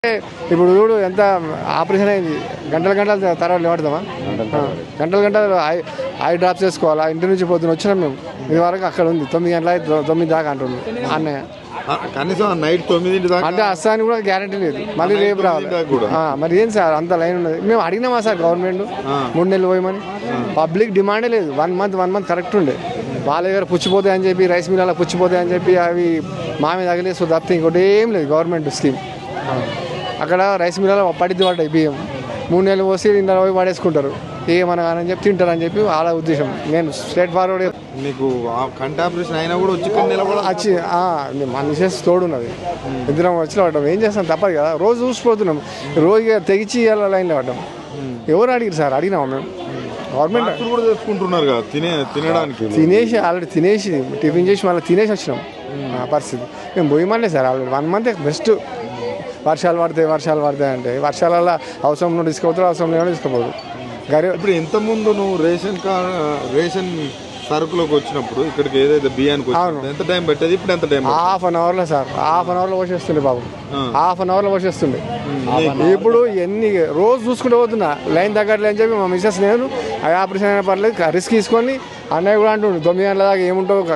ఇప్పుడు చూడు ఎంత ఆపరేషన్ అయింది, గంటల గంటల తర్వాత లేవడతామా? గంటల గంటలు ఐ డ్రాప్స్ చేసుకోవాలా? ఇంటి నుంచి పొద్దున వచ్చినాం మేము, ఇది వరకు అక్కడ ఉంది 9 గంటల 9 దాకా అంటున్నాం అన్నయ్య. కనీసం నైట్ 9 దాకా అంటే అస్సానికి కూడా గ్యారంటీ లేదు, మళ్ళీ రేపు రావాలి. మరి ఏం సార్ అంత లైన్ ఉన్నది? మేము అడిగినామా సార్ గవర్నమెంట్ 3 నెలలు పోయమని? పబ్లిక్ డిమాండే లేదు. 1 మంత్ కరెక్ట్ ఉండే. వాళ్ళ దగ్గర పుచ్చిపోతాయి అని చెప్పి, రైస్ మిల్లలో పుచ్చిపోతాయి అని చెప్పి అవి మామే తగిలేసు తప్పితే ఇంకోటి ఏం లేదు గవర్నమెంట్ స్కీమ్. అక్కడ రైస్ మిల్లలో పడ్డాయి బియ్యం, 3 నెలలు పోసి ఇంట్లో పోయి పడేసుకుంటారు, ఏమనగానని చెప్పి తింటారని చెప్పి వాళ్ళ ఉద్దేశం. నేను స్ట్రేట్ ఫార్వర్డ్. మీకు కంటి ఆపరేషన్ అయినా కూడా వచ్చి వచ్చి మనిషి తోడున్నది, ఇద్దరం వచ్చి పడ్డాం. ఏం చేస్తాం, తప్పదు కదా. రోజు చూసిపోతున్నాం, రోజుగా తెగించి లైన్లో పడ్డాం. ఎవరు అడిగారు సార్? అడిగినాము మేము. గవర్నమెంట్ కూడా చేసుకుంటున్నారు కదా తినడానికి. తినేసి ఆల్రెడీ తినేసి టిఫిన్ చేసి మళ్ళీ తినేసి వచ్చినాం. పరిస్థితి మేము పోయమనే సార్. Already 1 month best. వర్షాలు పడతాయి అంటే వర్షాలలో అవసరం తీసుకుపోతారు, అవసరం లేకుండా తీసుకుపోదు. ఇప్పుడు ఎంత ముందు నువ్వు రేషన్ సరుకులోకి వచ్చినప్పుడు ఇక్కడికి ఏదైతే బియ్యానికి ఎంత టైం పెట్టేది, ఇప్పుడు ఎంత టైం? ½ అన్ అవర్లో సార్, ½ అన్ అవర్లో పోసేస్తుండే బాబు, ½ అన్ అవర్లో పోసేస్తుండే. ఇప్పుడు ఎన్ని రోజు చూసుకుంటూ పోతున్నా, లైన్ తగ్గట్లే అని చెప్పి మా మిస్సెస్ నేను ఆపరేషన్ అయినా పర్లేదు రిస్క్ తీసుకొని అన్నయ్య కూడా అంటుండే 9 గంటల దాకా ఏముంటావు